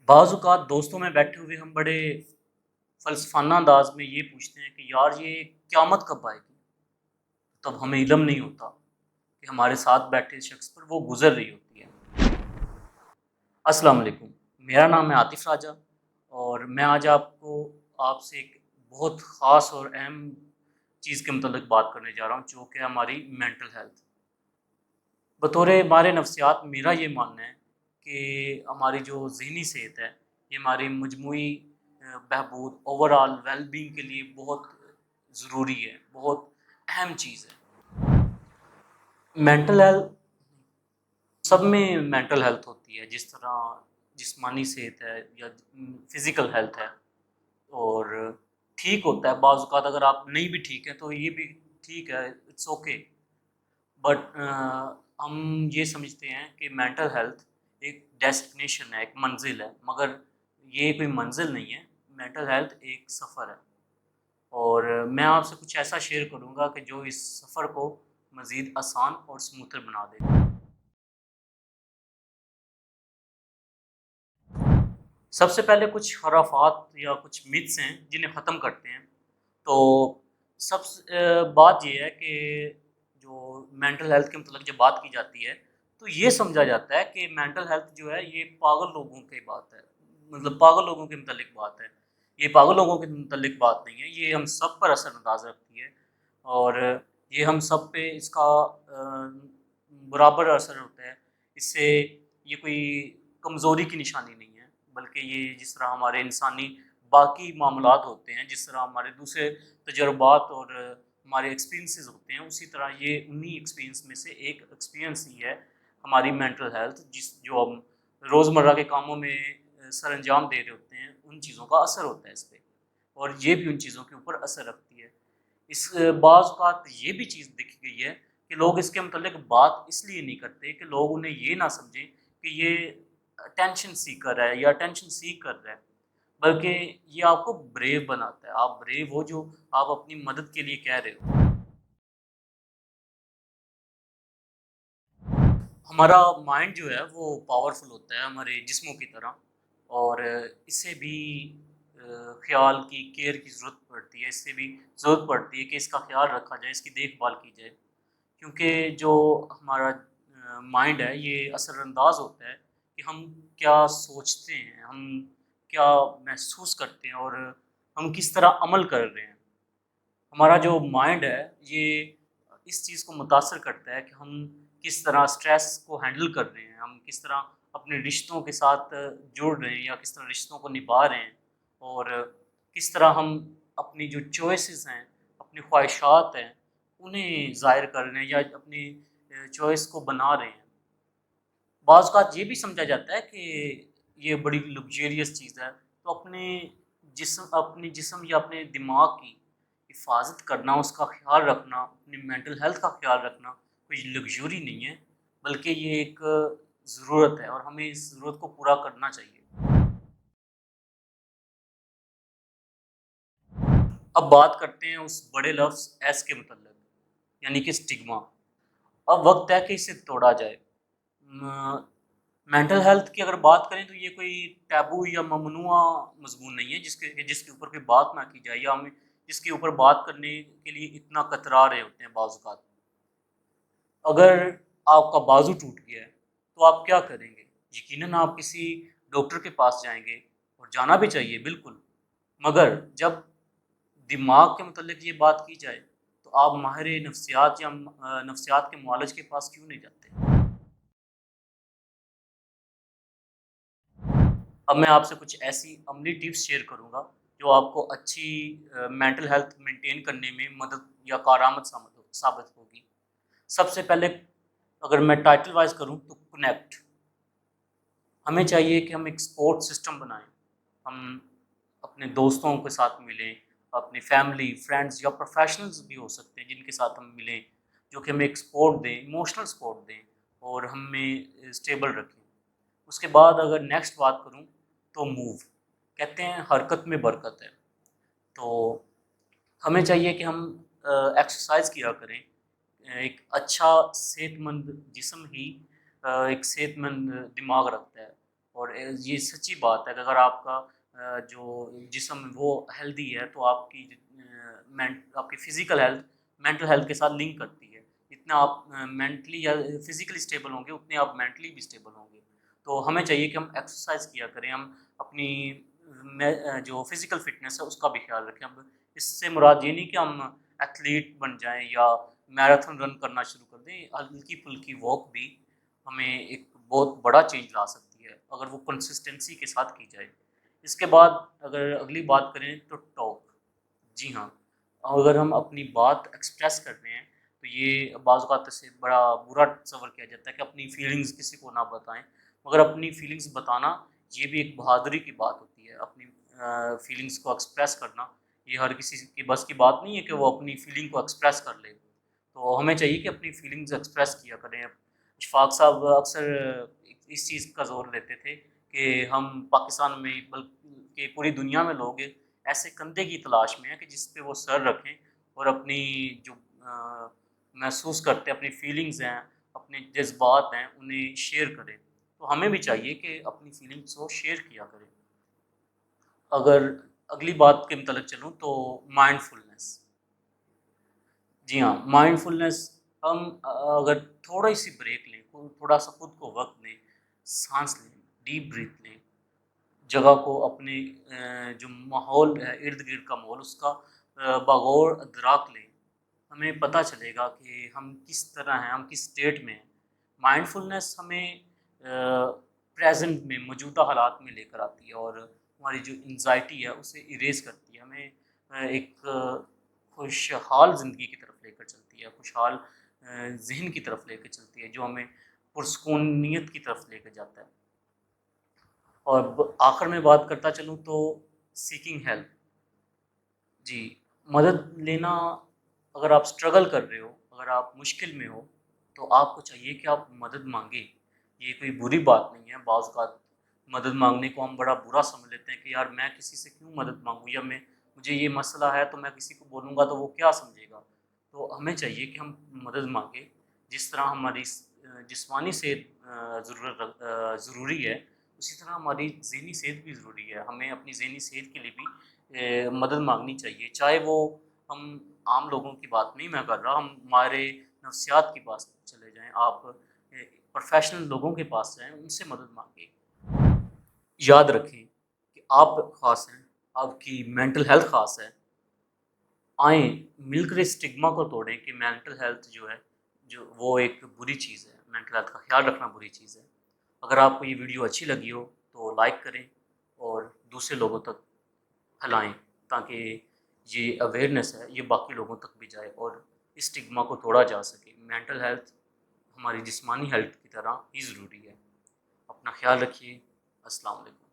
بعض औक़ात दोस्तों में बैठे हुए हम बड़े फ़लसफ़ाना अंदाज़ में ये पूछते हैं कि यार ये क़यामत कब आएगी? तब हमें इल्म नहीं होता कि हमारे साथ बैठे शख़्स पर वो गुज़र रही होती है। अस्सलाम वालेकुम, मेरा नाम है आतिफ़ राजा और मैं आज आपसे एक बहुत ख़ास और अहम चीज़ के मुतल्लिक़ बात करने जा रहा हूँ, जो कि हमारी मेंटल हेल्थ। बतौर माहिर नफ़सियात मेरा ये मानना है कि हमारी जो ज़हनी सेहत है, ये हमारी मजमूई बहबूद ओवरऑल वेल-बीइंग के लिए बहुत ज़रूरी है, बहुत अहम चीज़ है। मेंटल हेल्थ सब में मेंटल हेल्थ होती है, जिस तरह जिस्मानी सेहत है या फ़िज़िकल हेल्थ है और ठीक होता है। बाज़ औक़ात अगर आप नहीं भी ठीक हैं, तो ये भी ठीक है, इट्स ओके। बट हम ये समझते हैं कि मेंटल हेल्थ एक डेस्टिनेशन है, एक मंज़िल है, मगर ये कोई मंज़िल नहीं है, मेंटल हेल्थ एक सफ़र है। और मैं आपसे कुछ ऐसा शेयर करूँगा कि जो इस सफ़र को मज़ीद आसान और स्मूथर बना देगा। सबसे पहले कुछ खुराफ़ात या कुछ मिथ्स हैं, जिन्हें ख़त्म करते हैं। तो बात ये है कि जो मेंटल हेल्थ के मतलब जब बात की जाती है, तो ये समझा जाता है कि मेंटल हेल्थ जो है ये पागल लोगों की बात है, मतलब पागल लोगों के मुतल्लिक़ बात है। ये पागल लोगों के मुतल्लिक़ बात नहीं है, ये हम सब पर असर-अंदाज़ रखती है और ये हम सब पे इसका बराबर असर होता है। इससे ये कोई कमज़ोरी की निशानी नहीं है, बल्कि ये जिस तरह हमारे इंसानी बाकी मामलात होते हैं, जिस तरह हमारे दूसरे तजुर्बात और हमारे एक्सपीरियंसेस होते हैं, उसी तरह ये उन्हीं एक्सपीरियंस में से एक एक्सपीरियंस ही है हमारी मेंटल हेल्थ, जो हम रोज़मर्रा के कामों में सरअंजाम दे रहे होते हैं, उन चीज़ों का असर होता है इस पे और ये भी उन चीज़ों के ऊपर असर रखती है। इस बाज़ औक़ात ये भी चीज़ देखी गई है कि लोग इसके मुतल्लिक़ बात इसलिए नहीं करते कि लोग उन्हें ये ना समझें कि ये अटेंशन सीकर है या अटेंशन सीक कर रहा है, बल्कि ये आपको ब्रेव बनाता है। आप ब्रेव हो जो आप अपनी मदद के लिए कह रहे हो। हमारा माइंड जो है वो पावरफुल होता है हमारे जिस्मों की तरह और इससे भी ख़्याल की केयर की ज़रूरत पड़ती है, इससे भी ज़रूरत पड़ती है कि इसका ख़्याल रखा जाए, इसकी देखभाल की जाए। क्योंकि जो हमारा माइंड है ये असरअंदाज़ होता है कि हम क्या सोचते हैं, हम क्या महसूस करते हैं और हम किस तरह अमल कर रहे हैं। हमारा जो माइंड है ये इस चीज़ को मुतासिर करता है कि हम किस तरह स्ट्रेस को हैंडल कर रहे हैं, हम किस तरह अपने रिश्तों के साथ जुड़ रहे हैं या किस तरह रिश्तों को निभा रहे हैं और किस तरह हम अपनी जो चॉइसेस हैं, अपनी ख्वाहिशात हैं, उन्हें ज़ाहिर कर रहे हैं या अपनी चॉइस को बना रहे हैं। बाज़ औक़ात ये भी समझा जाता है कि ये बड़ी लग्ज़रियस चीज़ है, तो अपने जिस्म या अपने दिमाग की हिफ़ाज़त करना, उसका ख़्याल रखना, अपनी मेंटल हेल्थ का ख़्याल रखना कोई लग्ज़री नहीं है, बल्कि ये एक ज़रूरत है और हमें इस ज़रूरत को पूरा करना चाहिए। अब बात करते हैं उस बड़े लफ़्ज़ एस के मुतल्लिक़, यानी कि स्टिग्मा। अब वक़्त है कि इसे तोड़ा जाए। म मेंटल हेल्थ की अगर बात करें तो ये कोई टैबू या ममनुआ मज़मून नहीं है जिसके ऊपर कोई बात ना की जाए या हमें जिसके ऊपर बात करने के लिए इतना कतरा रहे होते हैं बाज़ औक़ात। अगर आपका बाज़ू टूट गया है, तो आप क्या करेंगे? यकीनन आप किसी डॉक्टर के पास जाएँगे और जाना भी चाहिए बिल्कुल। मगर जब दिमाग के मुतल्लिक़ ये बात की जाए, तो आप माहिर नफ़्सियात या नफ़्सियात के मुआलिज के पास क्यों नहीं जाते? अब मैं आपसे कुछ ऐसी अमली टिप्स शेयर करूँगा, जो आपको अच्छी मेंटल हेल्थ मेंटेन करने में मदद या कारआमद साबित होगी। सबसे पहले अगर मैं टाइटल वाइज़ करूँ तो कनेक्ट। हमें चाहिए कि हम एक सपोर्ट सिस्टम बनाएँ। हम अपने दोस्तों के साथ मिलें, अपनी फैमिली, फ्रेंड्स या प्रोफ़ेशनल्स भी हो सकते हैं जिनके साथ हम मिलें, जो कि हमें एक सपोर्ट दें, इमोशनल सपोर्ट दें और हमें स्टेबल रखें। उसके बाद अगर नेक्स्ट बात करूँ तो मूव। कहते हैं हरकत में बरकत है। तो हमें चाहिए कि हम एक्सरसाइज़ किया करें। एक अच्छा सेहतमंद जिस्म ही एक सेहतमंद दिमाग रखता है اور یہ سچی بات ہے کہ اگر آپ کا جو جسم وہ ہیلدی ہے تو آپ کی آپ کی فزیکل ہیلتھ مینٹل ہیلتھ کے ساتھ لنک کرتی ہے. جتنا آپ مینٹلی یا فزیکلی اسٹیبل ہوں گے اتنے آپ مینٹلی بھی اسٹیبل ہوں گے. تو ہمیں چاہیے کہ ہم ایکسرسائز کیا کریں, ہم اپنی جو فزیکل فٹنس ہے اس کا بھی خیال رکھیں. اب اس سے مراد یہ نہیں کہ ہم ایتھلیٹ بن جائیں یا میراتھن رن کرنا شروع کر دیں. ہلکی پھلکی واک بھی ہمیں ایک بہت بڑا چینج لا سکتی ہے اگر وہ کنسسٹنسی کے ساتھ کی جائے. اس کے بعد اگر اگلی بات کریں تو ٹاک. جی ہاں, اگر ہم اپنی بات ایکسپریس کر رہے ہیں تو یہ بعض اوقات سے بڑا برا تصور کیا جاتا ہے کہ اپنی فیلنگز کسی کو نہ بتائیں, مگر اپنی فیلنگز بتانا یہ بھی ایک بہادری کی بات ہوتی ہے. اپنی فیلنگز کو ایکسپریس کرنا یہ ہر کسی کی بس کی بات نہیں ہے کہ وہ اپنی فیلنگ کو ایکسپریس کر لے. تو ہمیں چاہیے کہ اپنی فیلنگز ایکسپریس کیا کریں. اشفاق صاحب اکثر اس چیز کا زور لیتے تھے کہ ہم پاکستان میں بلکہ پوری دنیا میں لوگ ایسے کندھے کی تلاش میں ہیں کہ جس پہ وہ سر رکھیں اور اپنی جو محسوس کرتے ہیں, اپنی فیلنگز ہیں, اپنے جذبات ہیں, انہیں شیئر کریں. تو ہمیں بھی چاہیے کہ اپنی فیلنگس کو شیئر کیا کریں. اگر اگلی بات کے متعلق چلوں تو مائنڈ فلنس. جی ہاں, مائنڈ فلنس ہم اگر تھوڑا سی بریک لیں, تھوڑا سا خود کو وقت دیں, سانس لیں, ڈیپ بریتھ لیں, جگہ کو اپنے جو ماحول ہے ارد گرد کا ماحول اس کا بغور ادراک لیں, ہمیں پتہ چلے گا کہ ہم کس طرح ہیں, ہم کس اسٹیٹ میں ہیں. مائنڈ فلنس ہمیں پریزنٹ میں موجودہ حالات میں لے کر آتی ہے اور ہماری جو انزائٹی ہے اسے اریز کرتی ہے, ہمیں ایک خوشحال زندگی کی طرف لے کر چلتی ہے, خوشحال ذہن کی طرف لے کر چلتی ہے, جو ہمیں پرسکونیت کی طرف لے کر جاتا ہے. اور آخر میں بات کرتا چلوں تو سیکنگ ہیلپ. جی, مدد لینا. اگر آپ اسٹرگل کر رہے ہو, اگر آپ مشکل میں ہو تو آپ کو چاہیے کہ آپ مدد مانگیں. یہ کوئی بری بات نہیں ہے. بعض اوقات مدد مانگنے کو ہم بڑا برا سمجھ لیتے ہیں کہ یار میں کسی سے کیوں مدد مانگوں, یا مجھے یہ مسئلہ ہے تو میں کسی کو بولوں گا تو وہ کیا سمجھے گا. تو ہمیں چاہیے کہ ہم مدد مانگیں. جس طرح ہماری جسمانی صحت ضروری ہے اسی طرح ہماری ذہنی صحت بھی ضروری ہے. ہمیں اپنی ذہنی صحت کے لیے بھی مدد مانگنی چاہیے, چاہے وہ ہم عام لوگوں کی بات نہیں میں کر رہا, ہم ہمارے نفسیات کے پاس چلے جائیں, آپ پروفیشنل لوگوں کے پاس جائیں, ان سے مدد مانگیں. یاد رکھیں کہ آپ خاص ہیں, آپ کی مینٹل ہیلتھ خاص ہے. آئیں مل کر اسٹگما کو توڑیں کہ مینٹل ہیلتھ جو ہے وہ ایک بری چیز ہے, مینٹل ہیلتھ کا خیال رکھنا بری چیز ہے. اگر آپ کو یہ ویڈیو اچھی لگی ہو تو لائک کریں اور دوسرے لوگوں تک پھیلائیں تاکہ یہ اویئرنیس ہے یہ باقی لوگوں تک بھی جائے اور اس اسٹگما کو توڑا جا سکے. مینٹل ہیلتھ ہماری جسمانی ہیلتھ کی طرح ہی ضروری ہے. اپنا خیال رکھیے. السلام علیکم.